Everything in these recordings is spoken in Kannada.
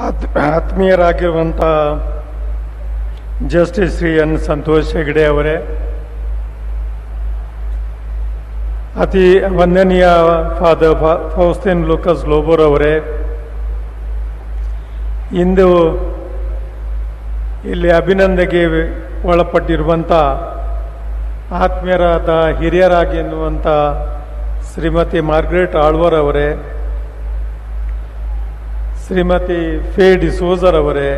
ಆತ್ಮೀಯರಾಗಿರುವಂಥ ಜಸ್ಟಿಸ್ ಶ್ರೀ ಎನ್ ಸಂತೋಷ್ ಹೆಗಡೆ ಅವರೇ, ಅತಿ ವಂದನೀಯ ಫಾದರ್ ಫೌಸ್ಟಿನ್ ಲೂಕಸ್ ಲೋಬೋರ್ ಅವರೇ, ಇಂದು ಇಲ್ಲಿ ಅಭಿನಂದನೆಗೆ ಒಳಪಟ್ಟಿರುವಂಥ ಆತ್ಮೀಯರಾದ ಹಿರಿಯರಾಗಿರುವಂಥ ಶ್ರೀಮತಿ ಮಾರ್ಗ್ರೆಟ್ ಆಳ್ವರ್ ಅವರೇ, ಶ್ರೀಮತಿ ಫೇ ಡಿಸೋಜರ್ ಅವರೇ,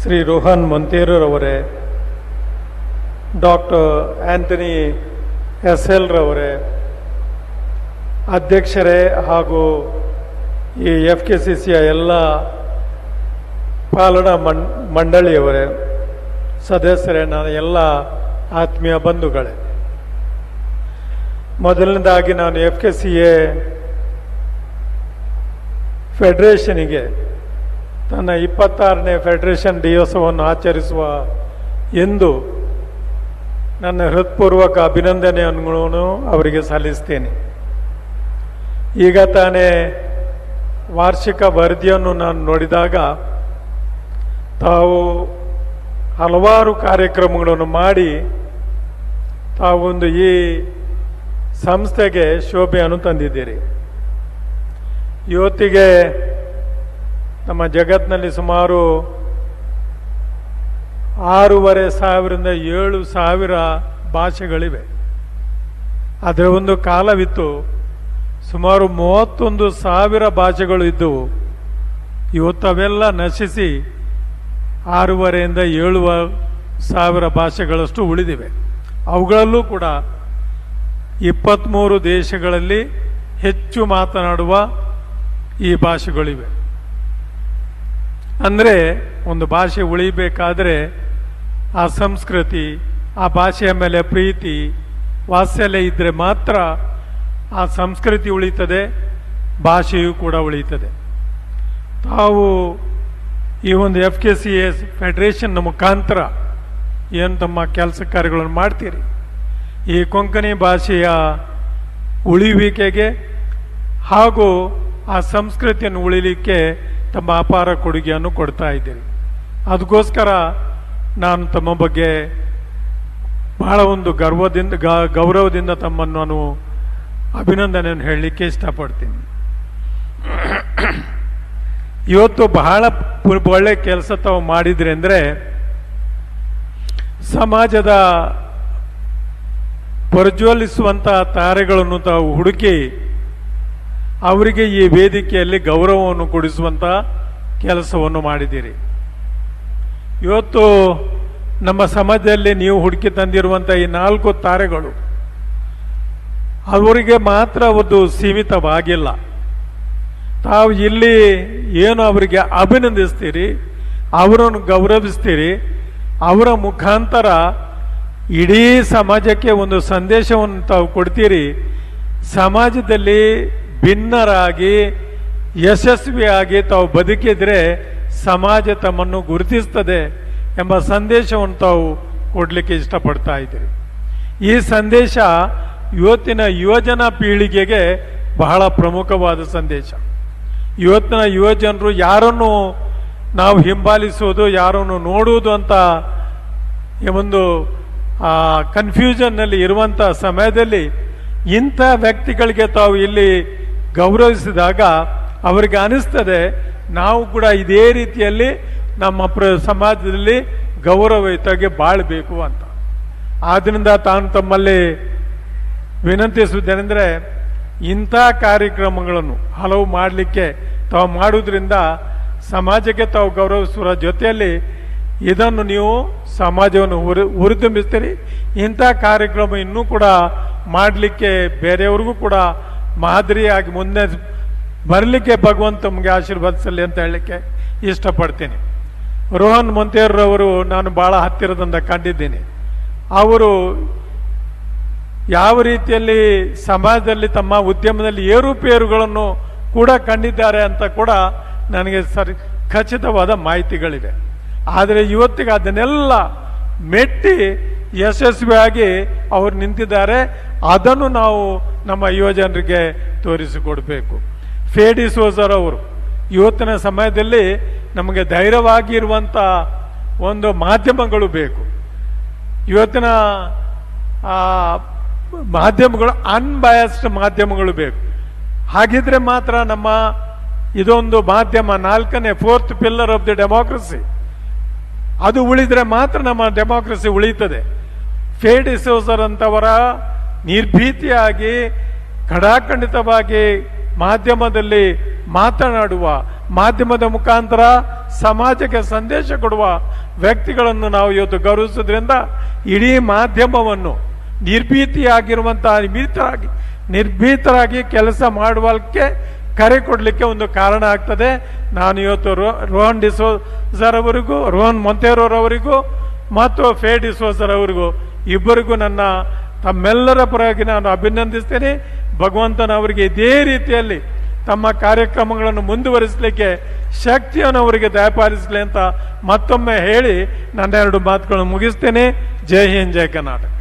Shri Rohan ಮೊಂತೇರವರೇ, doctor Antony SL. ರವರೇ, ಅಧ್ಯಕ್ಷರೇ ಹಾಗೂ ಈ FKCCಯ ಎಲ್ಲ ಪಾಲನಾ ಮಂಡಳಿಯವರೇ, ಸದಸ್ಯರೇ, ನನ್ನ ಎಲ್ಲ ಆತ್ಮೀಯ ಬಂಧುಗಳೇ, ಮೊದಲನೇದಾಗಿ ನಾನು FKCA ಫೆಡರೇಷನಿಗೆ ತನ್ನ 26ನೇ ಫೆಡರೇಷನ್ ದಿವಸವನ್ನು ಆಚರಿಸುವ ಎಂದು ನನ್ನ ಹೃತ್ಪೂರ್ವಕ ಅಭಿನಂದನೆಯನ್ನು ಅವರಿಗೆ ಸಲ್ಲಿಸ್ತೇನೆ. ಈಗ ತಾನೇ ವಾರ್ಷಿಕ ವರದಿಯನ್ನು ನಾನು ನೋಡಿದಾಗ ತಾವು ಹಲವಾರು ಕಾರ್ಯಕ್ರಮಗಳನ್ನು ಮಾಡಿ ತಾವೊಂದು ಈ ಸಂಸ್ಥೆಗೆ ಶೋಭೆಯನ್ನು ತಂದಿದ್ದೀರಿ. ಇವತ್ತಿಗೆ ನಮ್ಮ ಜಗತ್ತಿನಲ್ಲಿ ಸುಮಾರು 6,500ರಿಂದ 7,000 ಭಾಷೆಗಳಿವೆ. ಅದರ ಒಂದು ಕಾಲವಿತ್ತು ಸುಮಾರು 31,000 ಭಾಷೆಗಳು ಇದ್ದವು. ಇವತ್ತು ಅವೆಲ್ಲ ನಶಿಸಿ 6,500ರಿಂದ 7,000 ಭಾಷೆಗಳಷ್ಟು ಉಳಿದಿವೆ. ಅವುಗಳಲ್ಲೂ ಕೂಡ 23 ದೇಶಗಳಲ್ಲಿ ಹೆಚ್ಚು ಮಾತನಾಡುವ ಈ ಭಾಷೆಗಳಿವೆ. ಅಂದರೆ ಒಂದು ಭಾಷೆ ಉಳಿಬೇಕಾದ್ರೆ ಆ ಸಂಸ್ಕೃತಿ, ಆ ಭಾಷೆಯ ಮೇಲೆ ಪ್ರೀತಿ, ವಾತ್ಸಲ್ಯ ಇದ್ದರೆ ಮಾತ್ರ ಆ ಸಂಸ್ಕೃತಿ ಉಳಿತದೆ, ಭಾಷೆಯೂ ಕೂಡ ಉಳಿತದೆ. ತಾವು ಈ ಒಂದು FKCA ಫೆಡರೇಷನ್ನ ಮುಖಾಂತರ ಏನು ತಮ್ಮ ಕೆಲಸ ಕಾರ್ಯಗಳನ್ನು ಮಾಡ್ತೀರಿ, ಈ ಕೊಂಕಣಿ ಭಾಷೆಯ ಉಳಿಯುವಿಕೆಗೆ ಹಾಗೂ ಆ ಸಂಸ್ಕೃತಿಯನ್ನು ಉಳಿಲಿಕ್ಕೆ ತಮ್ಮ ಅಪಾರ ಕೊಡುಗೆಯನ್ನು ಕೊಡ್ತಾ ಇದ್ದೀರಿ. ಅದಕ್ಕೋಸ್ಕರ ನಾನು ತಮ್ಮ ಬಗ್ಗೆ ಬಹಳ ಒಂದು ಗೌರವದಿಂದ ತಮ್ಮನ್ನು ನಾನು ಅಭಿನಂದನೆಯನ್ನು ಹೇಳಲಿಕ್ಕೆ ಇಷ್ಟಪಡ್ತೀನಿ. ಇವತ್ತು ಬಹಳ ಒಳ್ಳೆ ಕೆಲಸ ತಾವು ಮಾಡಿದ್ರಿ. ಅಂದರೆ ಸಮಾಜದ ಪ್ರಜ್ವಲಿಸುವಂಥ ತಾರೆಗಳನ್ನು ತಾವು ಹುಡುಕಿ ಅವರಿಗೆ ಈ ವೇದಿಕೆಯಲ್ಲಿ ಗೌರವವನ್ನು ಕೊಡಿಸುವಂಥ ಕೆಲಸವನ್ನು ಮಾಡಿದ್ದೀರಿ. ಇವತ್ತು ನಮ್ಮ ಸಮಾಜದಲ್ಲಿ ನೀವು ಹುಡುಕಿ ತಂದಿರುವಂಥ ಈ 4 ತಾರೆಗಳು ಅವರಿಗೆ ಮಾತ್ರ ಒಂದು ಸೀಮಿತವಾಗಿಲ್ಲ. ತಾವು ಇಲ್ಲಿ ಏನು ಅವರಿಗೆ ಅಭಿನಂದಿಸ್ತೀರಿ, ಅವರನ್ನು ಗೌರವಿಸ್ತೀರಿ, ಅವರ ಮುಖಾಂತರ ಇಡೀ ಸಮಾಜಕ್ಕೆ ಒಂದು ಸಂದೇಶವನ್ನು ತಾವು ಕೊಡ್ತೀರಿ. ಸಮಾಜದಲ್ಲಿ ಭಿನ್ನರಾಗಿ ಯಶಸ್ವಿಯಾಗಿ ತಾವು ಬದುಕಿದ್ರೆ ಸಮಾಜ ತಮ್ಮನ್ನು ಗುರುತಿಸ್ತದೆ ಎಂಬ ಸಂದೇಶವನ್ನು ತಾವು ಕೊಡಲಿಕ್ಕೆ ಇಷ್ಟಪಡ್ತಾ ಇದ್ದೀರಿ. ಈ ಸಂದೇಶ ಇವತ್ತಿನ ಯುವಜನ ಪೀಳಿಗೆಗೆ ಬಹಳ ಪ್ರಮುಖವಾದ ಸಂದೇಶ. ಇವತ್ತಿನ ಯುವಜನರು ಯಾರನ್ನು ನಾವು ಹಿಂಬಾಲಿಸೋದು, ಯಾರನ್ನು ನೋಡುವುದು ಅಂತ ಒಂದು ಕನ್ಫ್ಯೂಷನ್ನಲ್ಲಿ ಇರುವಂಥ ಸಮಯದಲ್ಲಿ ಇಂಥ ವ್ಯಕ್ತಿಗಳಿಗೆ ತಾವು ಇಲ್ಲಿ ಗೌರವಿಸಿದಾಗ ಅವರಿಗೆ ಅನಿಸ್ತದೆ ನಾವು ಕೂಡ ಇದೇ ರೀತಿಯಲ್ಲಿ ನಮ್ಮ ಸಮಾಜದಲ್ಲಿ ಗೌರವಯುತವಾಗಿ ಬಾಳಬೇಕು ಅಂತ. ಆದ್ದರಿಂದ ತಾನು ತಮ್ಮಲ್ಲಿ ವಿನಂತಿಸುವುದೇನೆಂದರೆ ಇಂಥ ಕಾರ್ಯಕ್ರಮಗಳನ್ನು ಹಲವು ಮಾಡಲಿಕ್ಕೆ ತಾವು ಮಾಡುವುದರಿಂದ ಸಮಾಜಕ್ಕೆ ತಾವು ಗೌರವಿಸುವ ಜೊತೆಯಲ್ಲಿ ಇದನ್ನು ನೀವು ಸಮಾಜವನ್ನು ಹುರಿದುಂಬಿಸ್ತೀರಿ. ಇಂಥ ಕಾರ್ಯಕ್ರಮ ಇನ್ನೂ ಕೂಡ ಮಾಡಲಿಕ್ಕೆ ಬೇರೆಯವ್ರಿಗೂ ಕೂಡ ಮಾದರಿಯಾಗಿ ಮುಂದೆ ಬರಲಿಕ್ಕೆ ಭಗವಂತ ತಮಗೆ ಆಶೀರ್ವದಿಸಲಿ ಅಂತ ಹೇಳಲಿಕ್ಕೆ ಇಷ್ಟಪಡ್ತೀನಿ. ರೋಹನ್ ಮೊಂತೇರವರು ನಾನು ಭಾಳ ಹತ್ತಿರದಿಂದ ಕಂಡಿದ್ದೀನಿ. ಅವರು ಯಾವ ರೀತಿಯಲ್ಲಿ ಸಮಾಜದಲ್ಲಿ ತಮ್ಮ ಉದ್ಯಮದಲ್ಲಿ ಏರುಪೇರುಗಳನ್ನು ಕೂಡ ಕಂಡಿದ್ದಾರೆ ಅಂತ ಕೂಡ ನನಗೆ ಖಚಿತವಾದ ಮಾಹಿತಿಗಳಿದೆ. ಆದರೆ ಇವತ್ತಿಗೆ ಅದನ್ನೆಲ್ಲ ಮೆಟ್ಟಿ ಯಶಸ್ವಿಯಾಗಿ ಅವರು ನಿಂತಿದ್ದಾರೆ. ಅದನ್ನು ನಾವು ನಮ್ಮ ಯುವಜನರಿಗೆ ತೋರಿಸಿಕೊಡಬೇಕು. ಫೇ ಡಿಸೋಜರ್ ಅವರು ಇವತ್ತಿನ ಸಮಯದಲ್ಲಿ ನಮಗೆ ಧೈರ್ಯವಾಗಿರುವಂಥ ಒಂದು ಮಾಧ್ಯಮಗಳು ಬೇಕು. ಇವತ್ತಿನ ಮಾಧ್ಯಮಗಳು ಅನ್ಬಯಾಸ್ಡ್ ಮಾಧ್ಯಮಗಳು ಬೇಕು. ಹಾಗಿದ್ರೆ ಮಾತ್ರ ನಮ್ಮ ಇದೊಂದು ಮಾಧ್ಯಮ 4ನೇ ಪಿಲ್ಲರ್ ಆಫ್ ದಿ ಡೆಮಾಕ್ರಸಿ ಅದು ಉಳಿದ್ರೆ ಮಾತ್ರ ನಮ್ಮ ಡೆಮಾಕ್ರಸಿ ಉಳಿಯುತ್ತದೆ. ಫೇ ಡಿಸೋಜರ್ ಅಂತವರ ನಿರ್ಭೀತಿಯಾಗಿ ಖಡಾಖಂಡಿತವಾಗಿ ಮಾಧ್ಯಮದಲ್ಲಿ ಮಾತನಾಡುವ, ಮಾಧ್ಯಮದ ಮುಖಾಂತರ ಸಮಾಜಕ್ಕೆ ಸಂದೇಶ ಕೊಡುವ ವ್ಯಕ್ತಿಗಳನ್ನು ನಾವು ಇವತ್ತು ಗೌರವಿಸೋದ್ರಿಂದ ಇಡೀ ಮಾಧ್ಯಮವನ್ನು ನಿರ್ಭೀತಿಯಾಗಿರುವಂತಹ ನಿರ್ಭೀತರಾಗಿ ಕೆಲಸ ಮಾಡುವಕ್ಕೆ ಕರೆ ಕೊಡಲಿಕ್ಕೆ ಒಂದು ಕಾರಣ ಆಗ್ತದೆ. ನಾನು ಇವತ್ತು ರೋಹನ್ ಡಿಸೋಜರ್ ಅವರಿಗೂ, ರೋಹನ್ ಮೊಂತೆರೊರವರಿಗೂ ಮತ್ತು ಫೇ ಡಿಸೋಜರ್ ಅವರಿಗೂ ಇಬ್ಬರಿಗೂ ನನ್ನ ತಮ್ಮೆಲ್ಲರ ಪರವಾಗಿ ನಾನು ಅಭಿನಂದಿಸ್ತೇನೆ. ಭಗವಂತನ ಅವರಿಗೆ ಇದೇ ರೀತಿಯಲ್ಲಿ ತಮ್ಮ ಕಾರ್ಯಕ್ರಮಗಳನ್ನು ಮುಂದುವರಿಸಲಿಕ್ಕೆ ಶಕ್ತಿಯನ್ನು ಅವರಿಗೆ ದಯಪಾಲಿಸಲಿ ಅಂತ ಮತ್ತೊಮ್ಮೆ ಹೇಳಿ ನನ್ನ 2 ಮಾತುಗಳನ್ನು ಮುಗಿಸ್ತೇನೆ. ಜೈ ಹಿಂದ್, ಜೈ ಕರ್ನಾಟಕ.